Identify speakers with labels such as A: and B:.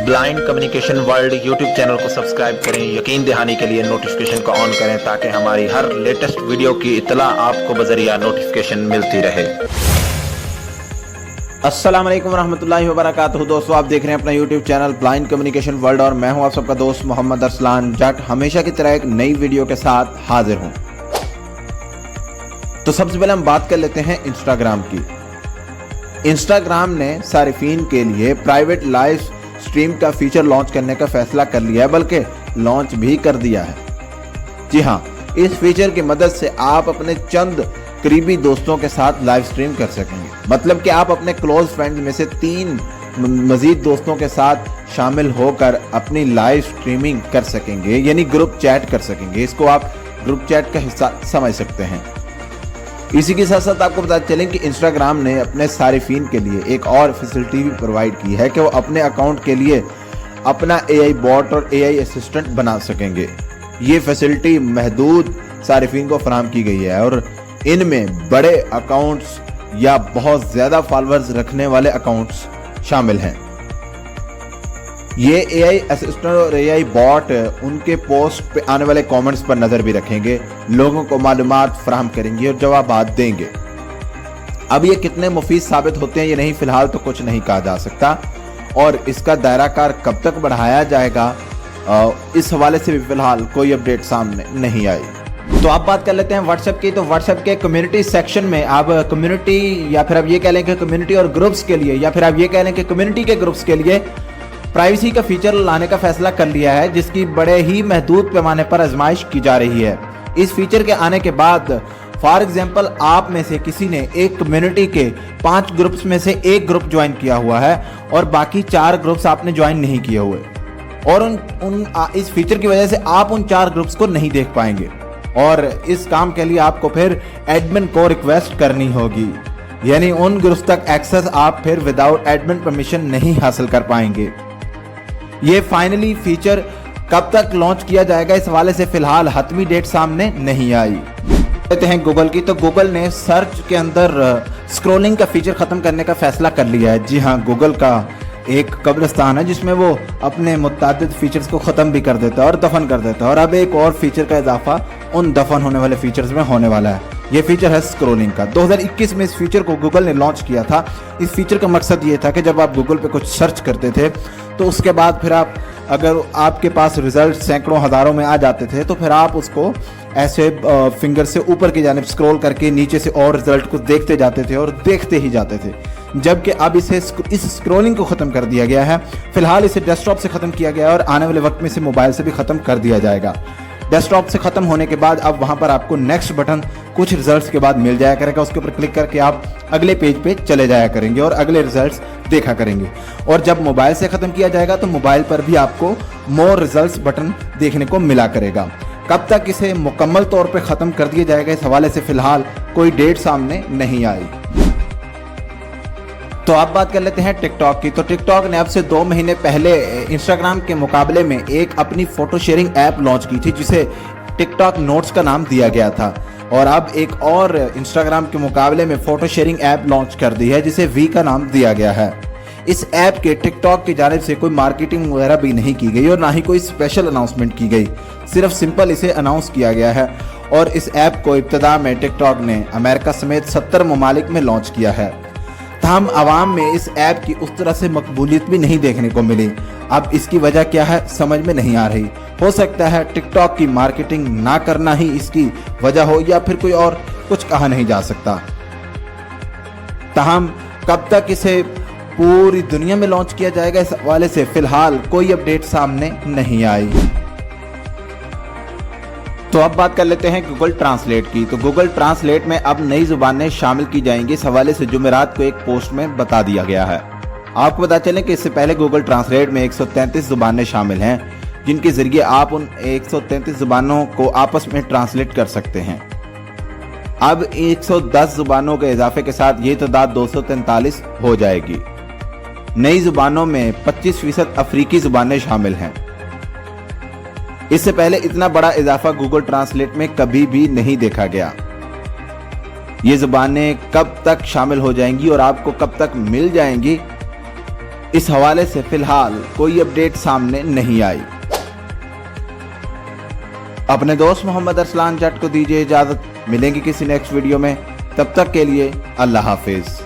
A: Blind communication world YouTube channel को subscribe करें। यकीन दहानी के लिए नोटिफिकेशन को ऑन करें ताकि हमारी हर लेटेस्ट वीडियो की इत्तला आपको बजरिया नोटिफिकेशन मिलती रहे।
B: अस्सलाम वालेकुम रहमतुल्लाहि व बरकातहू। दोस्तों, आप देख रहे हैं अपना YouTube channel blind communication world और मैं हूं आप सबका दोस्त मोहम्मद अरसलान जट। हमेशा की तरह एक नई वीडियो के साथ हाजिर हूं। तो सबसे पहले हम बात कर लेते हैं इंस्टाग्राम की। इंस्टाग्राम ने सारिफीन के लिए प्राइवेट लाइव स्ट्रीम का फीचर लॉन्च करने का फैसला कर लिया है, बल्कि लॉन्च भी कर दिया है। जी हाँ, इस फीचर की मदद से आप अपने चंद करीबी दोस्तों के साथ लाइव स्ट्रीम कर सकेंगे। मतलब कि आप अपने क्लोज फ्रेंड्स में से 3 मजीद दोस्तों के साथ शामिल होकर अपनी लाइव स्ट्रीमिंग कर सकेंगे, यानी ग्रुप चैट कर सकेंगे। इसको आप ग्रुप चैट का हिस्सा समझ सकते हैं। इसी के साथ साथ आपको बता चलें कि इंस्टाग्राम ने अपने सारिफीन के लिए एक और फैसिलिटी भी प्रोवाइड की है कि वो अपने अकाउंट के लिए अपना AI बॉट और AI असिस्टेंट बना सकेंगे। ये फैसिलिटी महदूद सारिफीन को फराहम की गई है और इनमें बड़े अकाउंट्स या बहुत ज़्यादा फॉलोअर्स रखने वाले अकाउंट्स शामिल हैं। ये AI असिस्टेंट और AI बॉट उनके पोस्ट पे आने वाले कमेंट्स पर नज़र भी रखेंगे, लोगों को मालूमात फराहम करेंगे और जवाबात देंगे। अब ये कितने मुफीद साबित होते हैं ये नहीं, फिलहाल तो कुछ नहीं कहा जा सकता और इसका दायरा कार कब तक बढ़ाया जाएगा इस हवाले से भी फिलहाल कोई अपडेट सामने नहीं आई। तो आप बात कर लेते हैं व्हाट्सएप की। तो व्हाट्सएप के कम्युनिटी सेक्शन में आप कम्युनिटी या फिर आप ये कह लें कि कम्युनिटी और ग्रुप्स के लिए या फिर आप ये कह लें कि कम्युनिटी के ग्रुप्स के लिए प्राइवेसी का फीचर लाने का फैसला कर लिया है, जिसकी बड़े ही महदूद पैमाने पर आजमाइश की जा रही है। इस फीचर के आने के बाद फॉर एग्जांपल आप में से किसी ने एक कम्युनिटी के 5 ग्रुप्स में से एक ग्रुप ज्वाइन किया हुआ है और बाकी 4 ग्रुप्स आपने ज्वाइन नहीं किए हुए और इस फीचर की वजह से आप उन 4 ग्रुप्स को नहीं देख पाएंगे और इस काम के लिए आपको फिर एडमिन को रिक्वेस्ट करनी होगी, यानी उन ग्रुप्स तक एक्सेस आप फिर विदाउट एडमिन परमिशन नहीं हासिल कर पाएंगे। ये फाइनली फीचर कब तक लॉन्च किया जाएगा इस हवाले से फिलहाल हतमी डेट सामने नहीं आई। कहते हैं गूगल की। तो गूगल ने सर्च के अंदर स्क्रॉलिंग का फीचर खत्म करने का फैसला कर लिया है। जी हाँ, गूगल का एक कब्रिस्तान है जिसमें वो अपने मुतादिद फीचर्स को ख़त्म भी कर देता है और दफन कर देता है और अब एक और फीचर का इजाफा उन दफन होने वाले फीचर्स में होने वाला है। ये फीचर है स्क्रॉलिंग का। 2021 में इस फीचर को गूगल ने लॉन्च किया था। इस फीचर का मकसद ये था कि जब आप गूगल पे कुछ सर्च करते थे तो उसके बाद फिर अगर आपके पास रिजल्ट सैकड़ों हज़ारों में आ जाते थे तो फिर आप उसको ऐसे फिंगर से ऊपर की जानिब स्क्रॉल करके नीचे से और रिजल्ट को देखते जाते थे और देखते ही जाते थे, जबकि अब इस स्क्रॉलिंग को ख़त्म कर दिया गया है। फिलहाल इसे डेस्कटॉप से ख़त्म किया गया है और आने वाले वक्त में इसे मोबाइल से भी ख़त्म कर दिया जाएगा। डेस्कटॉप से ख़त्म होने के बाद अब वहाँ पर आपको नेक्स्ट बटन कुछ रिजल्ट्स के बाद मिल जाया करेगा। उसके ऊपर क्लिक करके आप अगले पेज पे चले जाया करेंगे और अगले रिजल्ट्स देखा करेंगे। और जब मोबाइल से ख़त्म किया जाएगा तो मोबाइल पर भी आपको मोर रिजल्ट्स बटन देखने को मिला करेगा। कब तक इसे मुकम्मल तौर पे ख़त्म कर दिया जाएगा इस हवाले से फ़िलहाल कोई डेट सामने नहीं आई। तो आप बात कर लेते हैं टिकटॉक की। तो टिकटॉक ने अब से 2 महीने पहले इंस्टाग्राम के मुकाबले में एक अपनी फ़ोटो शेयरिंग ऐप लॉन्च की थी जिसे टिकटॉक नोट्स का नाम दिया गया था और अब एक और इंस्टाग्राम के मुकाबले में फ़ोटो शेयरिंग ऐप लॉन्च कर दी है जिसे वी का नाम दिया गया है। इस ऐप के टिकटॉक की जानिब से कोई मार्केटिंग वगैरह भी नहीं की गई और ना ही कोई स्पेशल अनाउंसमेंट की गई, सिर्फ सिंपल इसे अनाउंस किया गया है। और इस ऐप को इब्तदा में टिकटॉक ने अमेरिका समेत 70 ममालिक में लॉन्च किया है। तमाम आवाम में इस ऐप की उस तरह से मकबूलियत भी नहीं देखने को मिली। अब इसकी वजह क्या है समझ में नहीं आ रही। हो सकता है टिकटॉक की मार्केटिंग ना करना ही इसकी वजह हो या फिर कोई और, कुछ कहा नहीं जा सकता। ताहम कब तक इसे पूरी दुनिया में लॉन्च किया जाएगा इस हवाले से फिलहाल कोई अपडेट सामने नहीं आई। तो अब बात कर लेते हैं गूगल ट्रांसलेट की। तो गूगल ट्रांसलेट में अब नई जुबानें शामिल की जाएंगी, इस हवाले से जुमेरात को एक पोस्ट में बता दिया गया है। आपको बता चलें कि इससे पहले गूगल ट्रांसलेट में 133 जुबानें शामिल हैं जिनके जरिए आप उन 133 जुबानों को आपस में ट्रांसलेट कर सकते हैं। अब 110 जुबानों के इजाफे के साथ ये तादाद 243 हो जाएगी। नई जुबानों में 25% अफ्रीकी जुबानें शामिल हैं। इससे पहले इतना बड़ा इजाफा गूगल ट्रांसलेट में कभी भी नहीं देखा गया। ये जुबानें कब तक शामिल हो जाएंगी और आपको कब तक मिल जाएंगी, इस हवाले से फिलहाल कोई अपडेट सामने नहीं आई। अपने दोस्त मोहम्मद अरसलान जट को दीजिए इजाजत, मिलेंगे किसी नेक्स्ट वीडियो में, तब तक के लिए अल्लाह हाफिज।